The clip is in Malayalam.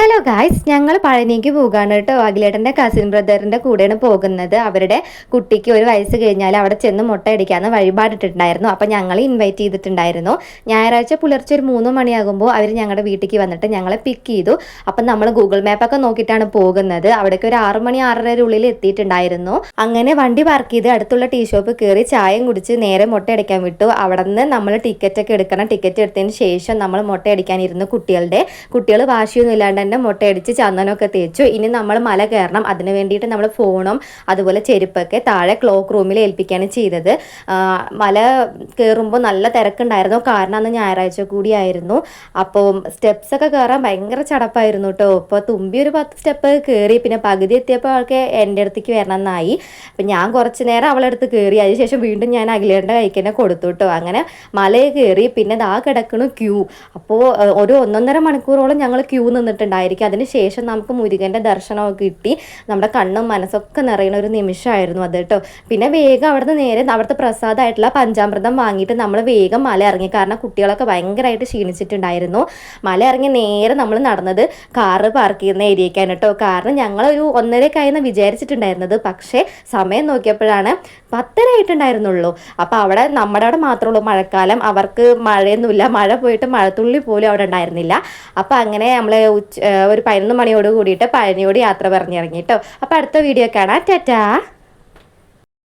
ഹലോ ഗായ്സ്, ഞങ്ങൾ പഴനിക്ക് പോകാണ് കേട്ടോ. അഖിലേട്ടൻ്റെ കസിൻ ബ്രദറിൻ്റെ കൂടെയാണ് പോകുന്നത്. അവരുടെ കുട്ടിക്ക് ഒരു വയസ്സ് കഴിഞ്ഞാൽ അവിടെ ചെന്ന് മുട്ടയടിക്കാമെന്ന് വഴിപാടിട്ടുണ്ടായിരുന്നു. അപ്പോൾ ഞങ്ങൾ ഇൻവൈറ്റ് ചെയ്തിട്ടുണ്ടായിരുന്നു. ഞായറാഴ്ച പുലർച്ചെ ഒരു 3 മണിയാകുമ്പോൾ അവർ ഞങ്ങളുടെ വീട്ടിലേക്ക് വന്നിട്ട് ഞങ്ങളെ പിക്ക് ചെയ്തു. അപ്പം നമ്മൾ ഗൂഗിൾ മാപ്പൊക്കെ നോക്കിയിട്ടാണ് പോകുന്നത്. അവിടേക്ക് ഒരു 6 മണി 6:30 ഉള്ളിൽ എത്തിയിട്ടുണ്ടായിരുന്നു. അങ്ങനെ വണ്ടി പാർക്ക് ചെയ്ത് അടുത്തുള്ള ടീ ഷോപ്പ് കയറി ചായയും കുടിച്ച് നേരെ മുട്ടയടിക്കാൻ വിട്ടു. അവിടെ നിന്ന് നമ്മൾ ടിക്കറ്റൊക്കെ എടുക്കണം. ടിക്കറ്റ് എടുത്തതിന് ശേഷം നമ്മൾ മുട്ടയടിക്കാനിരുന്നു. കുട്ടികൾ വാശിയൊന്നും ഇല്ലാണ്ട് തന്നെ മുട്ടയടിച്ച് ചന്ദനമൊക്കെ തേച്ചു. ഇനി നമ്മൾ മല കയറണം. അതിന് വേണ്ടിയിട്ട് നമ്മൾ ഫോണും അതുപോലെ ചെരുപ്പൊക്കെ താഴെ ക്ലോക്ക് റൂമിൽ ഏൽപ്പിക്കുകയാണ് ചെയ്തത്. മല കയറുമ്പോൾ നല്ല തിരക്കുണ്ടായിരുന്നു. കാരണം അന്ന് ഞായറാഴ്ച കൂടിയായിരുന്നു. അപ്പോൾ സ്റ്റെപ്സൊക്കെ കയറാൻ ഭയങ്കര ചടപ്പായിരുന്നു കേട്ടോ. ഇപ്പോൾ തുമ്പി ഒരു 10 സ്റ്റെപ്പ് കയറി. പിന്നെ പകുതി എത്തിയപ്പോൾ അവൾക്ക് എൻ്റെ അടുത്തേക്ക് വരണം എന്നായി. അപ്പം ഞാൻ കുറച്ച് നേരം അവളെ അടുത്ത് കയറി. അതിനുശേഷം വീണ്ടും ഞാൻ അഖിലേട്ടൻ്റെ കൈക്ക് തന്നെ കൊടുത്തു കേട്ടോ. അങ്ങനെ മലയെ കയറി. പിന്നെ ദാ കിടക്കണു ക്യൂ. അപ്പോൾ ഒരു 1.5 മണിക്കൂറോളം ഞങ്ങൾ ക്യൂ നിന്നിട്ടുണ്ടായിരിക്കും. അതിന് ശേഷം നമുക്ക് മുരുകൻ്റെ ദർശനമൊക്കെ കിട്ടി. നമ്മുടെ കണ്ണും മനസ്സൊക്കെ നിറയുന്ന ഒരു നിമിഷമായിരുന്നു അത് കേട്ടോ. പിന്നെ വേഗം അവിടുന്ന് നേരെ അവിടുത്തെ പ്രസാദമായിട്ടുള്ള പഞ്ചാമൃതം വാങ്ങിയിട്ട് നമ്മൾ വേഗം മല ഇറങ്ങി. കാരണം കുട്ടികളൊക്കെ ഭയങ്കരമായിട്ട് ക്ഷീണിച്ചിട്ടുണ്ടായിരുന്നു. മല ഇറങ്ങി നേരെ നമ്മൾ നടന്നത് കാറ് പാർക്ക് ചെയ്യുന്ന ഏരിയക്കാണ് കേട്ടോ. കാരണം ഞങ്ങളൊരു 1:30 വിചാരിച്ചിട്ടുണ്ടായിരുന്നത്. പക്ഷേ സമയം നോക്കിയപ്പോഴാണ് 10:30 ആയിട്ടുണ്ടായിരുന്നുള്ളൂ. അപ്പോൾ നമ്മുടെ അവിടെ മാത്രമേ ഉള്ളൂ മഴക്കാലം. അവർക്ക് മഴയൊന്നുമില്ല. മഴ പോയിട്ട് മഴത്തുള്ളി പോലും അവിടെ ഉണ്ടായിരുന്നില്ല. അപ്പോൾ അങ്ങനെ നമ്മൾ ഒരു 11 മണിയോട് കൂടിയിട്ട് പഴനിയോട് യാത്ര പറഞ്ഞിറങ്ങി കേട്ടോ. അപ്പോൾ അടുത്ത വീഡിയോ കാണാം. ടാറ്റാ.